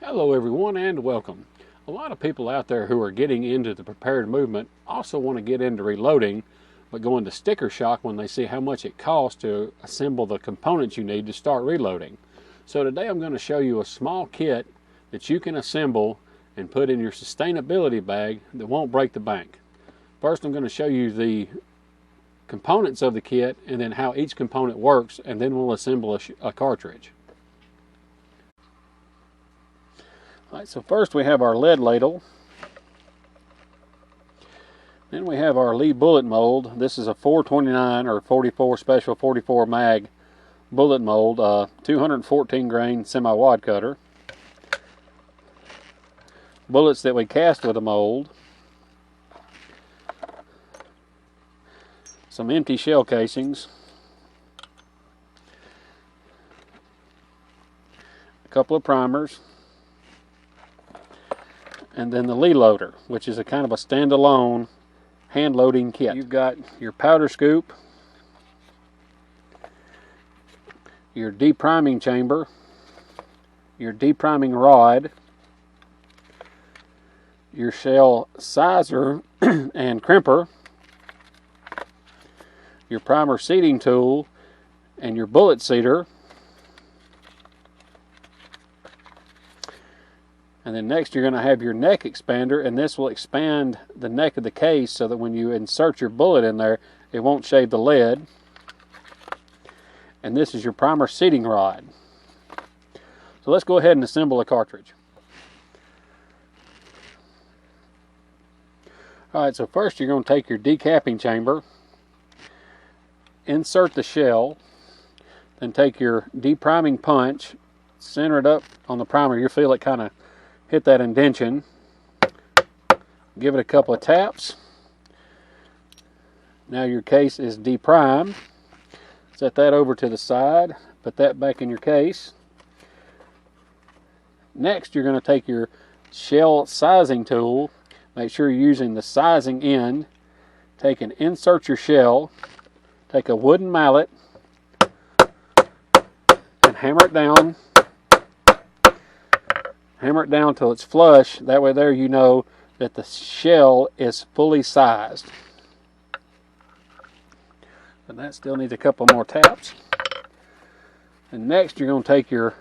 Hello everyone and welcome. A lot of people out there who are getting into the prepared movement also want to get into reloading, but go into sticker shock when they see how much it costs to assemble the components you need to start reloading. So today I'm going to show you a small kit that you can assemble and put in your sustainability bag that won't break the bank. First I'm going to show you the components of the kit and then how each component works, and then we'll assemble a cartridge. Alright, so first we have our lead ladle. Then we have our Lee bullet mold. This is a 429 or 44 special 44 mag bullet mold, 214 grain semi-wad cutter. Bullets that we cast with a mold. Some empty shell casings. A couple of primers. And then the Lee loader, which is a kind of a standalone hand loading kit. You've got your powder scoop, your depriming chamber, your depriming rod, your shell sizer and crimper, your primer seating tool, and your bullet seater. And then next you're going to have your neck expander, and this will expand the neck of the case so that when you insert your bullet in there, it won't shave the lead. And this is your primer seating rod. So let's go ahead and assemble a cartridge. Alright, so first you're going to take your decapping chamber, insert the shell, then take your depriming punch, center it up on the primer. You'll feel it kind of hit that indention. Give it a couple of taps. Now your case is deprimed. Set that over to the side. Put that back in your case. Next you're going to take your shell sizing tool. Make sure you're using the sizing end. Take and insert your shell. Take a wooden mallet and hammer it down. Hammer it down till it's flush. That way there you know that the shell is fully sized. But that still needs a couple more taps. And next you're going to take your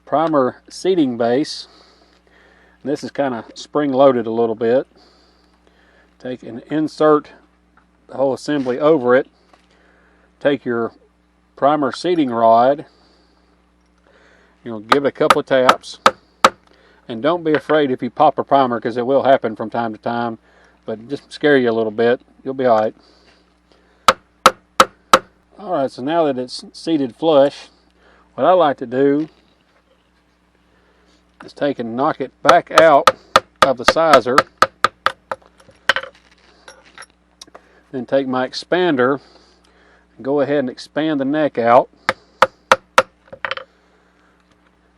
primer seating base. And this is kind of spring loaded a little bit. Take and insert the whole assembly over it. Take your primer seating rod. You'll give it a couple of taps. And don't be afraid if you pop a primer, because it will happen from time to time, but just scare you a little bit. You'll be alright. Alright, so now that it's seated flush, what I like to do is take and knock it back out of the sizer. Then take my expander and go ahead and expand the neck out.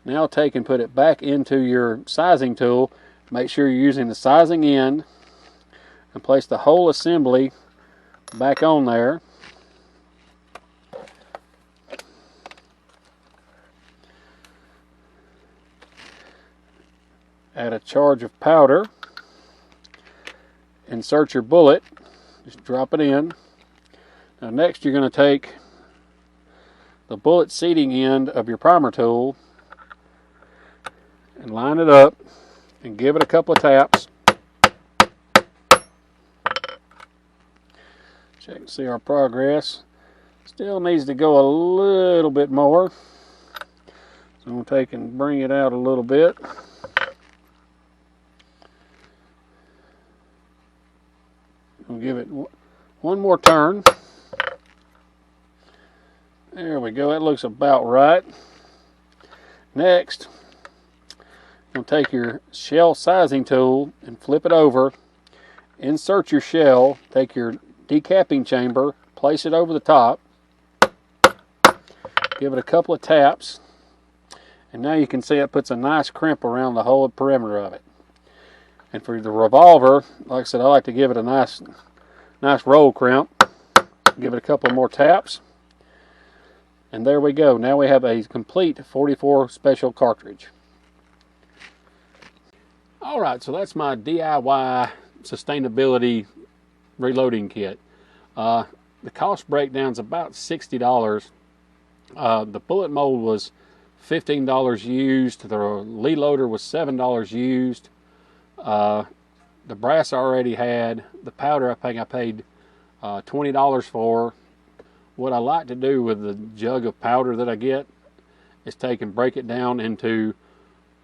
Now take and put it back into your sizing tool. Make sure you're using the sizing end and place the whole assembly back on there. Add a charge of powder. Insert your bullet. Just drop it in. Now next you're going to take the bullet seating end of your primer tool and line it up and give it a couple of taps. Check and see our progress. Still needs to go a little bit more. So I'm going to take and bring it out a little bit. I'll give it one more turn. There we go. That looks about right. Next, you'll take your shell sizing tool and flip it over. Insert your shell. Take your decapping chamber. Place it over the top. Give it a couple of taps. And now you can see it puts a nice crimp around the whole perimeter of it. And for the revolver, like I said, I like to give it a nice roll crimp. Give it a couple more taps. And there we go. Now we have a complete 44 special cartridge. All right, so that's my DIY sustainability reloading kit. The cost breakdown's about $60. The bullet mold was $15 used. The Lee loader was $7 used. The brass I already had. The powder I think I paid $20 for. What I like to do with the jug of powder that I get is take and break it down into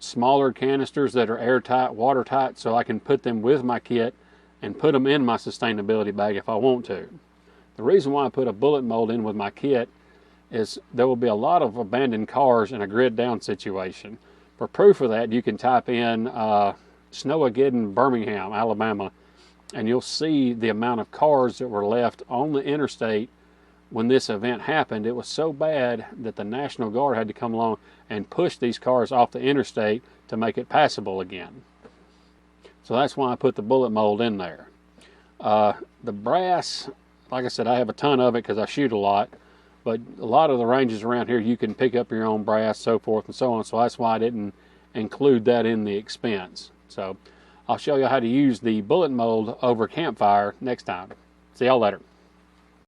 smaller canisters that are airtight, watertight, so I can put them with my kit and put them in my sustainability bag if I want to. The reason why I put a bullet mold in with my kit is there will be a lot of abandoned cars in a grid down situation. For proof of that, you can type in Snowmageddon, Birmingham, Alabama, and you'll see the amount of cars that were left on the interstate when this event happened. It was so bad that the National Guard had to come along and push these cars off the interstate to make it passable again. So that's why I put the bullet mold in there. The brass, like I said, I have a ton of it because I shoot a lot, but a lot of the ranges around here you can pick up your own brass, so forth and so on, so that's why I didn't include that in the expense. So I'll show you how to use the bullet mold over campfire next time. See y'all later.